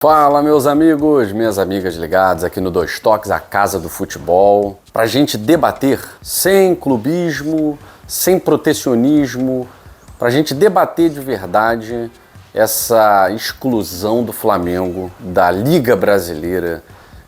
Fala, meus amigos, minhas amigas ligadas aqui no Dois Toques, a casa do futebol, pra gente debater sem clubismo, sem protecionismo, pra gente debater de verdade essa exclusão do Flamengo da Liga Brasileira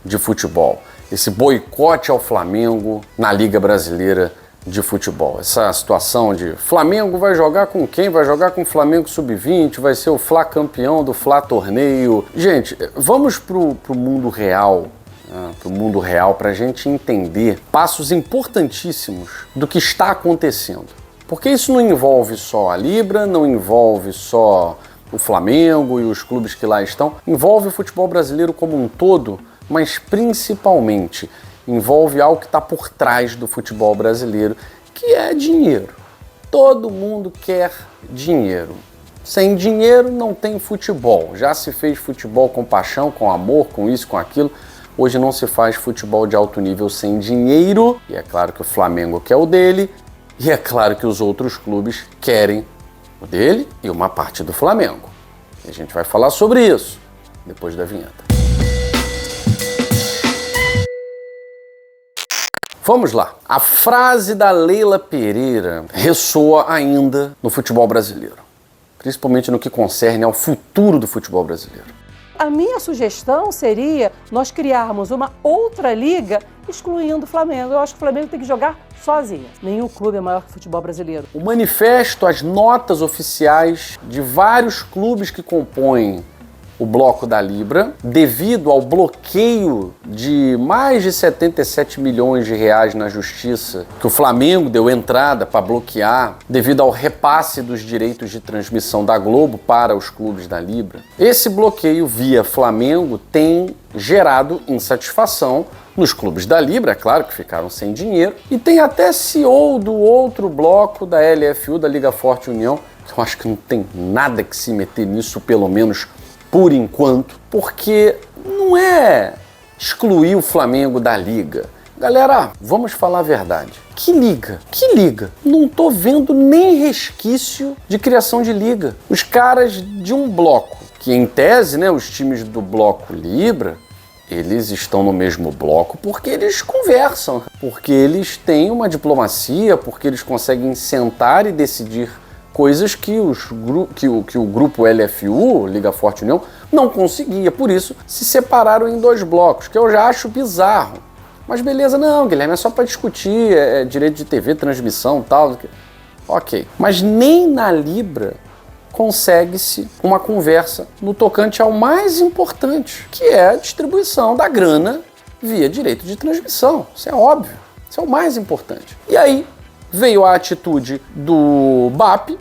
de Futebol, esse boicote ao Flamengo na Liga Brasileira de Futebol. Essa situação de Flamengo vai jogar com quem? Vai jogar com o Flamengo Sub-20, vai ser o Fla campeão do Fla torneio. Gente, vamos pro mundo real, para a gente entender passos importantíssimos do que está acontecendo. Porque isso não envolve só a Libra, não envolve só o Flamengo e os clubes que lá estão, envolve o futebol brasileiro como um todo, mas principalmente envolve algo que está por trás do futebol brasileiro, que é dinheiro. Todo mundo quer dinheiro. Sem dinheiro não tem futebol. Já se fez futebol com paixão, com amor, com isso, com aquilo. Hoje não se faz futebol de alto nível sem dinheiro. E é claro que o Flamengo quer o dele. E é claro que os outros clubes querem o dele e uma parte do Flamengo. E a gente vai falar sobre isso depois da vinheta. Vamos lá. A frase da Leila Pereira ressoa ainda no futebol brasileiro, principalmente no que concerne ao futuro do futebol brasileiro. A minha sugestão seria nós criarmos uma outra liga excluindo o Flamengo. Eu acho que o Flamengo tem que jogar sozinho. Nenhum clube é maior que o futebol brasileiro. O manifesto, as notas oficiais de vários clubes que compõem o bloco da Libra, devido ao bloqueio de mais de 77 milhões de reais na justiça, que o Flamengo deu entrada para bloquear, devido ao repasse dos direitos de transmissão da Globo para os clubes da Libra. Esse bloqueio via Flamengo tem gerado insatisfação nos clubes da Libra, é claro que ficaram sem dinheiro, e tem até CEO do outro bloco da LFU, da Liga Forte União, que eu acho que não tem nada que se meter nisso, pelo menos por enquanto, porque não é excluir o Flamengo da liga. Galera, vamos falar a verdade. Que liga? Que liga? Não tô vendo nem resquício de criação de liga. Os caras de um bloco, que em tese, né, os times do bloco Libra, eles estão no mesmo bloco porque eles conversam, porque eles têm uma diplomacia, porque eles conseguem sentar e decidir coisas que o grupo LFU, Liga Forte União, não conseguia. Por isso, se separaram em dois blocos, que eu já acho bizarro. Mas beleza, não, Guilherme, é só para discutir direito de TV, transmissão e tal. Ok. Mas nem na Libra consegue-se uma conversa no tocante ao mais importante, que é a distribuição da grana via direito de transmissão. Isso é óbvio. Isso é o mais importante. E aí veio a atitude do BAP,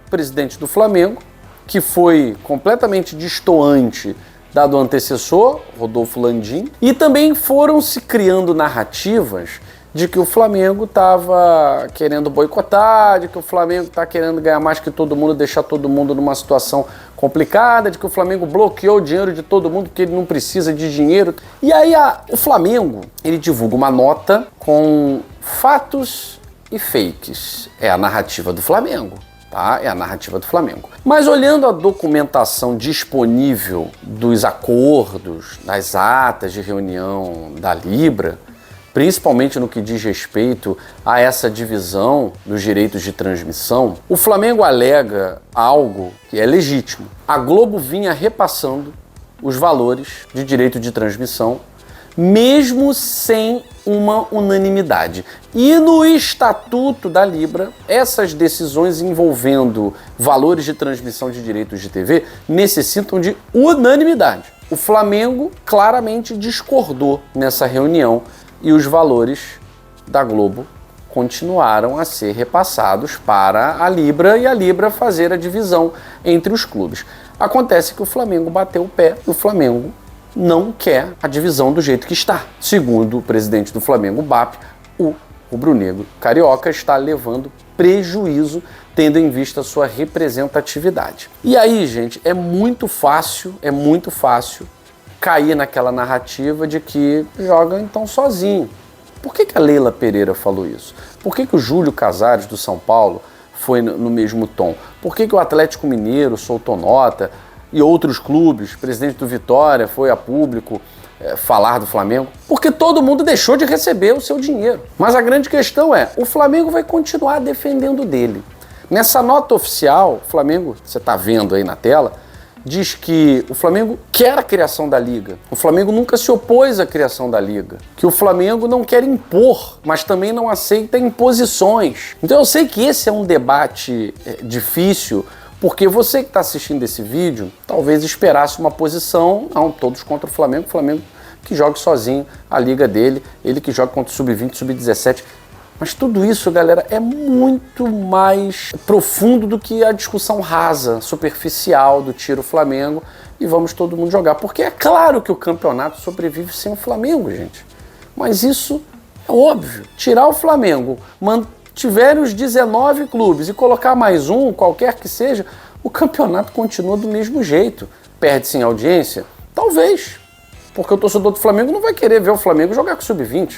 presidente do Flamengo, que foi completamente destoante da do antecessor, Rodolfo Landim, e também foram se criando narrativas de que o Flamengo estava querendo boicotar, de que o Flamengo está querendo ganhar mais que todo mundo, deixar todo mundo numa situação complicada, de que o Flamengo bloqueou o dinheiro de todo mundo porque ele não precisa de dinheiro. E aí o Flamengo, ele divulga uma nota com fatos e fakes. É a narrativa do Flamengo, tá? É a narrativa do Flamengo. Mas olhando a documentação disponível dos acordos, das atas de reunião da Libra, principalmente no que diz respeito a essa divisão dos direitos de transmissão, o Flamengo alega algo que é legítimo. A Globo vinha repassando os valores de direito de transmissão mesmo sem uma unanimidade. E no Estatuto da Libra, essas decisões envolvendo valores de transmissão de direitos de TV necessitam de unanimidade. O Flamengo claramente discordou nessa reunião e os valores da Globo continuaram a ser repassados para a Libra e a Libra fazer a divisão entre os clubes. Acontece que o Flamengo bateu o pé e o Flamengo não quer a divisão do jeito que está. Segundo o presidente do Flamengo, BAP, o rubro-negro carioca está levando prejuízo, tendo em vista a sua representatividade. E aí, gente, é muito fácil cair naquela narrativa de que joga então sozinho. Por que a Leila Pereira falou isso? Por que o Júlio Casares, do São Paulo, foi no mesmo tom? Por que o Atlético Mineiro soltou nota? e outros clubes, o presidente do Vitória foi a público falar do Flamengo, porque todo mundo deixou de receber o seu dinheiro. Mas a grande questão é, o Flamengo vai continuar defendendo dele. Nessa nota oficial, o Flamengo, você está vendo aí na tela, diz que o Flamengo quer a criação da Liga. O Flamengo nunca se opôs à criação da Liga. Que o Flamengo não quer impor, mas também não aceita imposições. Então eu sei que esse é um debate difícil, porque você que está assistindo esse vídeo, talvez esperasse uma posição, não, todos contra o Flamengo que jogue sozinho a Liga dele, ele que joga contra o Sub-20, Sub-17. Mas tudo isso, galera, é muito mais profundo do que a discussão rasa, superficial do tira o Flamengo e vamos todo mundo jogar. Porque é claro que o campeonato sobrevive sem o Flamengo, gente. Mas isso é óbvio. Tirar o Flamengo, mantiver os 19 clubes e colocar mais um, qualquer que seja, o campeonato continua do mesmo jeito. Perde-se em audiência? Talvez. Porque o torcedor do Flamengo não vai querer ver o Flamengo jogar com o Sub-20.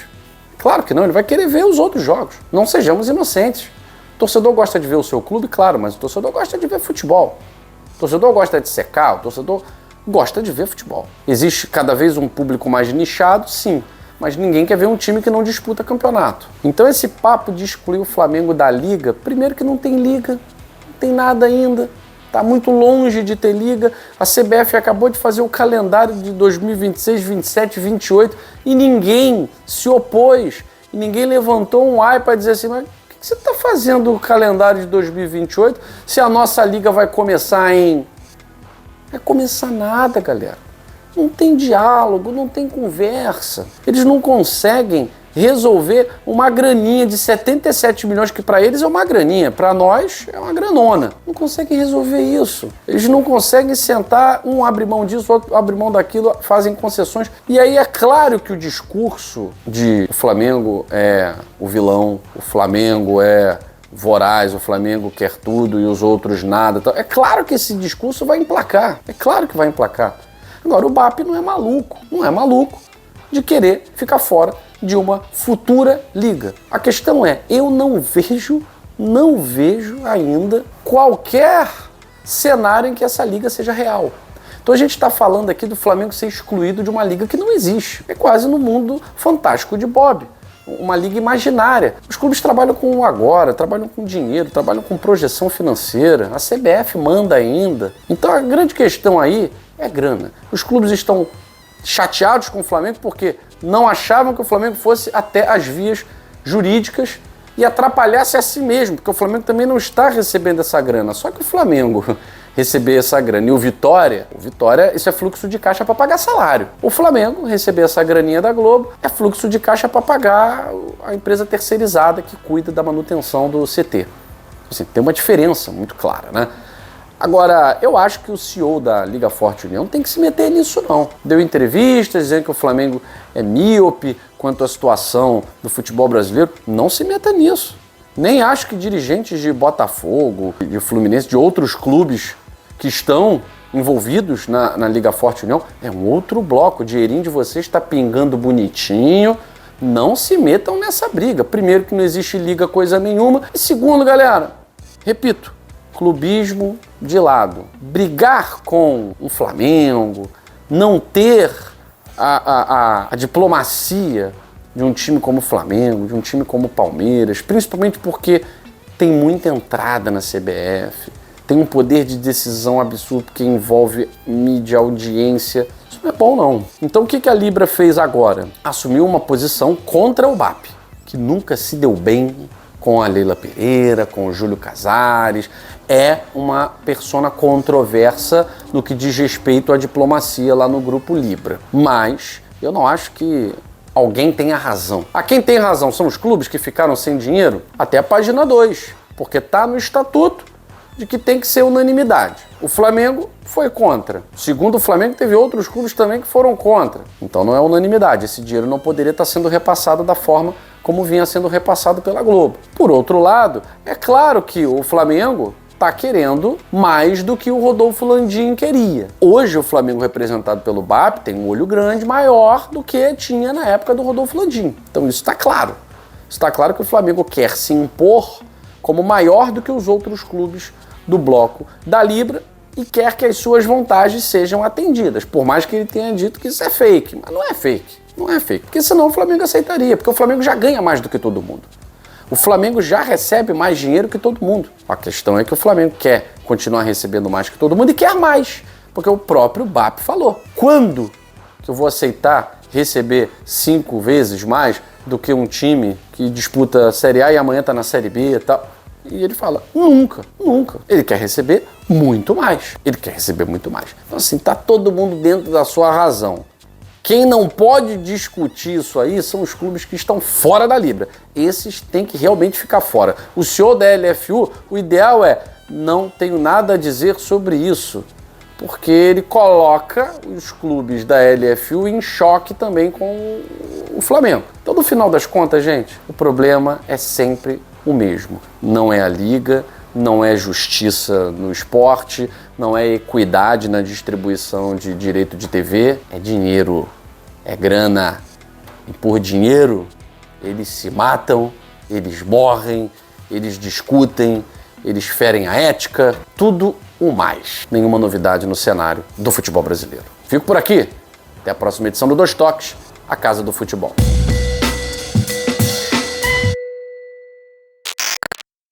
Claro que não, ele vai querer ver os outros jogos. Não sejamos inocentes. O torcedor gosta de ver o seu clube, claro, mas o torcedor gosta de ver futebol. O torcedor gosta de secar, o torcedor gosta de ver futebol. Existe cada vez um público mais nichado, sim, mas ninguém quer ver um time que não disputa campeonato. Então esse papo de excluir o Flamengo da Liga, primeiro que não tem Liga, não tem nada ainda. Está muito longe de ter Liga. A CBF acabou de fazer o calendário de 2026, 27, 28 e ninguém se opôs. E ninguém levantou um ai para dizer assim, mas o que você está fazendo o calendário de 2028 se a nossa Liga vai começar em... Vai começar nada, galera. Não tem diálogo, não tem conversa. Eles não conseguem resolver uma graninha de 77 milhões, que para eles é uma graninha, para nós é uma granona. Não conseguem resolver isso. Eles não conseguem sentar, um abre mão disso, outro abre mão daquilo, fazem concessões. E aí é claro que o discurso de o Flamengo é o vilão, o Flamengo é voraz, o Flamengo quer tudo e os outros nada. É claro que esse discurso vai emplacar, é claro que vai emplacar. Agora o BAP não é maluco de querer ficar fora de uma futura liga. A questão é, eu não vejo ainda qualquer cenário em que essa liga seja real. Então a gente está falando aqui do Flamengo ser excluído de uma liga que não existe. É quase no mundo fantástico de Bob. Uma liga imaginária. Os clubes trabalham com o agora, trabalham com dinheiro, trabalham com projeção financeira. A CBF manda ainda. Então a grande questão aí é grana. Os clubes estão chateados com o Flamengo porque não achavam que o Flamengo fosse até as vias jurídicas e atrapalhasse a si mesmo, porque o Flamengo também não está recebendo essa grana. Só que o Flamengo receber essa grana e o Vitória, isso é fluxo de caixa para pagar salário. O Flamengo receber essa graninha da Globo é fluxo de caixa para pagar a empresa terceirizada que cuida da manutenção do CT. Assim, tem uma diferença muito clara, né? Agora, eu acho que o CEO da Liga Forte União tem que se meter nisso não. Deu entrevistas dizendo que o Flamengo é míope quanto à situação do futebol brasileiro. Não se meta nisso. Nem acho que dirigentes de Botafogo, de Fluminense, de outros clubes que estão envolvidos na Liga Forte União, é um outro bloco. O dinheirinho de vocês está pingando bonitinho. Não se metam nessa briga. Primeiro que não existe liga coisa nenhuma. E segundo, galera, repito, clubismo de lado. Brigar com o Flamengo, não ter a diplomacia de um time como o Flamengo, de um time como o Palmeiras, principalmente porque tem muita entrada na CBF, tem um poder de decisão absurdo que envolve mídia, audiência. Isso não é bom, não. Então o que a Libra fez agora? Assumiu uma posição contra o BAP, que nunca se deu bem com a Leila Pereira, com o Júlio Casares. É uma persona controversa no que diz respeito à diplomacia lá no grupo Libra. Mas eu não acho que alguém tenha razão. A quem tem razão são os clubes que ficaram sem dinheiro até a página 2, porque está no estatuto de que tem que ser unanimidade. O Flamengo foi contra. Segundo o Flamengo, teve outros clubes também que foram contra. Então não é unanimidade. Esse dinheiro não poderia estar sendo repassado da forma como vinha sendo repassado pela Globo. Por outro lado, é claro que o Flamengo está querendo mais do que o Rodolfo Landim queria. Hoje o Flamengo representado pelo BAP tem um olho grande maior do que tinha na época do Rodolfo Landim. Então isso está claro. Está claro que o Flamengo quer se impor como maior do que os outros clubes do bloco da Libra, e quer que as suas vontades sejam atendidas, por mais que ele tenha dito que isso é fake. Mas não é fake, não é fake, porque senão o Flamengo aceitaria, porque o Flamengo já ganha mais do que todo mundo. O Flamengo já recebe mais dinheiro que todo mundo. A questão é que o Flamengo quer continuar recebendo mais que todo mundo e quer mais, porque o próprio BAP falou. Quando que eu vou aceitar receber 5 vezes mais do que um time que disputa a Série A e amanhã tá na Série B e tal? E ele fala, nunca, nunca. Ele quer receber muito mais. Ele quer receber muito mais. Então assim, tá todo mundo dentro da sua razão. Quem não pode discutir isso aí são os clubes que estão fora da Libra. Esses têm que realmente ficar fora. O senhor da LFU, o ideal é, não tenho nada a dizer sobre isso, porque ele coloca os clubes da LFU em choque também com o Flamengo. Então, no final das contas, gente, o problema é sempre o mesmo. Não é a Liga, não é justiça no esporte, não é equidade na distribuição de direito de TV, é dinheiro, é grana. E por dinheiro, eles se matam, eles morrem, eles discutem, eles ferem a ética, tudo o mais. Nenhuma novidade no cenário do futebol brasileiro. Fico por aqui. Até a próxima edição do Dois Toques, a Casa do Futebol.